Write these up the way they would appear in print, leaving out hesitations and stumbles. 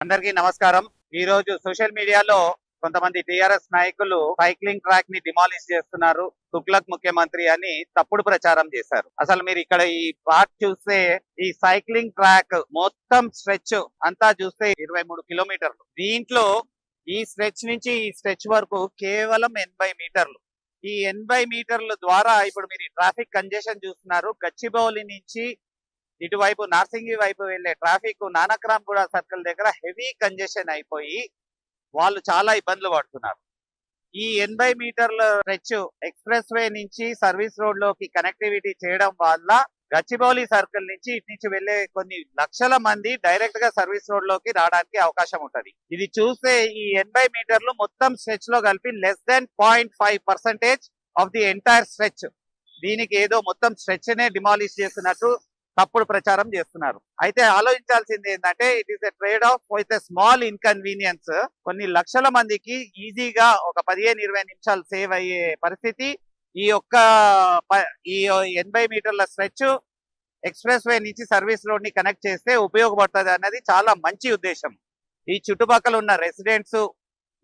అందరికీ నమస్కారం. ఈ రోజు సోషల్ మీడియాలో కొంతమంది టిఆర్ఎస్ నాయకులు సైక్లింగ్ ట్రాక్ ని డిమాలిష్ చేస్తున్నారు, తుగ్లక్ ముఖ్యమంత్రి అని తప్పుడు ప్రచారం చేశారు. అసలు మీరు ఇక్కడ ఈ పార్ట్ చూస్తే ఈ సైక్లింగ్ ట్రాక్ మొత్తం స్ట్రెచ్ అంతా చూస్తే 23 కిలోమీటర్లు. దీంట్లో ఈ స్ట్రెచ్ నుంచి ఈ స్ట్రెచ్ వరకు కేవలం 80 మీటర్లు. ఈ 80 మీటర్ల ద్వారా ఇప్పుడు మీరు ట్రాఫిక్ కంజెషన్ చూస్తున్నారు. గచ్చిబౌలి నుంచి ఇటువైపు నార్సింగి వైపు వెళ్లే ట్రాఫిక్ నానక్రామ్ కూడా సర్కిల్ దగ్గర హెవీ కంజెషన్ అయిపోయి వాళ్ళు చాలా ఇబ్బందులు పడుతున్నారు. ఈ 80 మీటర్ల స్ట్రెచ్ ఎక్స్ప్రెస్ వే నుంచి సర్వీస్ రోడ్ లోకి కనెక్టివిటీ చేయడం వల్ల గచ్చిబౌలి సర్కిల్ నుంచి ఇటు నుంచి వెళ్లే కొన్ని లక్షల మంది డైరెక్ట్ గా సర్వీస్ రోడ్ లోకి రావడానికి అవకాశం ఉంటది. ఇది చూస్తే ఈ 80 మీటర్లు మొత్తం స్ట్రెచ్ లో కలిపి less than 0.5% of the entire stretch. దీనికి ఏదో మొత్తం స్ట్రెచ్ నే డిమాలిష్ చేస్తున్నట్టు తప్పుడు ప్రచారం చేస్తున్నారు. అయితే ఆలోచించాల్సింది ఏంటంటే it is a trade of with a small inconvenience. కొన్ని లక్షల మందికి ఈజీగా ఒక 15-20 నిమిషాలు సేవ్ అయ్యే పరిస్థితి ఈ 80 మీటర్ల స్ట్రెచ్ ఎక్స్ప్రెస్ వే నుంచి సర్వీస్ రోడ్ ని కనెక్ట్ చేస్తే ఉపయోగపడుతుంది అన్నది చాలా మంచి ఉద్దేశం. ఈ చుట్టుపక్కల ఉన్న రెసిడెంట్స్,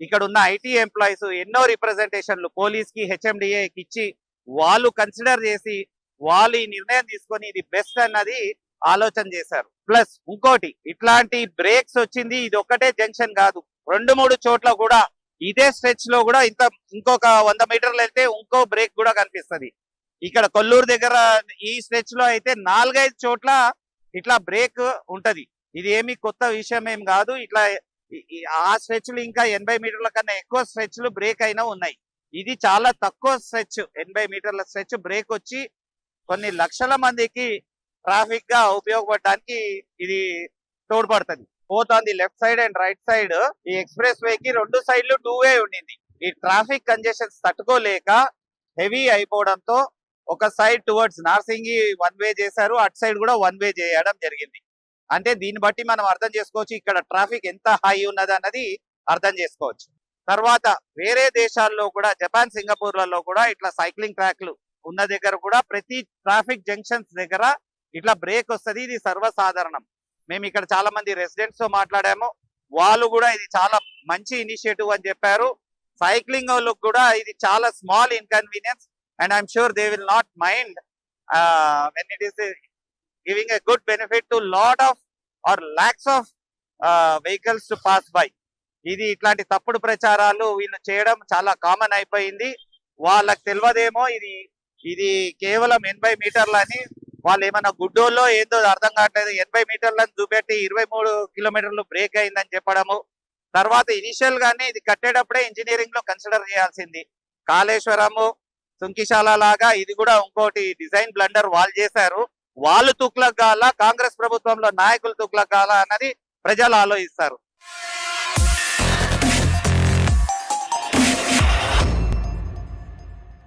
ఇక్కడ ఉన్న ఐటీ ఎంప్లాయీస్ ఎన్నో రిప్రజెంటేషన్లు పోలీస్ కి హెచ్ఎండిఏకి ఇచ్చి వాళ్ళు కన్సిడర్ చేసి వాళ్ళు ఈ నిర్ణయం తీసుకొని ఇది బెస్ట్ అన్నది ఆలోచన చేశారు. ప్లస్ ఇంకోటి, ఇట్లాంటి బ్రేక్స్ వచ్చింది ఇది ఒక్కటే జంక్షన్ కాదు, 2-3 చోట్ల కూడా ఇదే స్ట్రెచ్ లో కూడా ఇంకొక 100 మీటర్లు వెళ్తే ఇంకో బ్రేక్ కూడా కనిపిస్తుంది. ఇక్కడ కొల్లూరు దగ్గర ఈ స్ట్రెచ్ లో అయితే 4-5 చోట్ల ఇట్లా బ్రేక్ ఉంటది. ఇది ఏమి కొత్త విషయం ఏం కాదు. ఇట్లా ఆ స్ట్రెచ్లు ఇంకా 80 మీటర్ల కన్నా ఎక్కువ స్ట్రెచ్లు బ్రేక్ అయినా ఉన్నాయి. ఇది చాలా తక్కువ స్ట్రెచ్, 80 మీటర్ల స్ట్రెచ్ బ్రేక్ వచ్చి కొన్ని లక్షల మందికి ట్రాఫిక్ గా ఉపయోగపడడానికి ఇది తోడ్పడుతుంది. Both on the left side and right side ఈ ఎక్స్ప్రెస్ వే కి 2 సైడ్లు 2 వే ఉండింది. ఈ ట్రాఫిక్ కంజెషన్స్ తట్టుకోలేక హెవీ అయిపోవడంతో ఒక సైడ్ టువర్డ్స్ నార్సింగి 1 వే చేశారు, అటు సైడ్ కూడా 1 వే చేయడం జరిగింది. అంటే దీన్ని బట్టి మనం అర్థం చేసుకోవచ్చు ఇక్కడ ట్రాఫిక్ ఎంత హై ఉన్నది అన్నది అర్థం చేసుకోవచ్చు. తర్వాత వేరే దేశాల్లో కూడా జపాన్, సింగపూర్లలో కూడా ఇట్లా సైక్లింగ్ ట్రాక్లు ఉన్న దగ్గర కూడా ప్రతి ట్రాఫిక్ జంక్షన్స్ దగ్గర ఇట్లా బ్రేక్ వస్తుంది. ఇది సర్వసాధారణం. మేము ఇక్కడ చాలా మంది రెసిడెంట్స్ తో మాట్లాడాము, వాళ్ళు కూడా ఇది చాలా మంచి ఇనిషియేటివ్ అని చెప్పారు. సైక్లింగ్ వాళ్ళకు కూడా ఇది చాలా small inconvenience and I'm sure they will not mind when it is giving a good benefit to lot of or lakhs of vehicles to pass by. ఇది ఇట్లాంటి తప్పుడు ప్రచారాలు వీళ్ళు చేయడం చాలా కామన్ అయిపోయింది. వాళ్ళకి తెలియదేమో ఇది కేవలం 80 మీటర్లు అని. వాళ్ళు ఏమన్నా గుడ్డోల్లో ఏదో అర్థం కావట్లేదు. 80 మీటర్లను చూపెట్టి 23 కిలోమీటర్లు బ్రేక్ అయిందని చెప్పడము. తర్వాత ఇనిషియల్ గానే ఇది కట్టేటప్పుడే ఇంజనీరింగ్ లో కన్సిడర్ చేయాల్సింది. కాళేశ్వరము, సుంకిశాల లాగా ఇది కూడా ఇంకోటి డిజైన్ బ్లండర్ వాళ్ళు చేశారు. వాళ్ళు తుక్లక్ కావాలా, కాంగ్రెస్ ప్రభుత్వంలో నాయకులు తుక్లక్ కావాలా అన్నది ప్రజలు ఆలోచిస్తారు.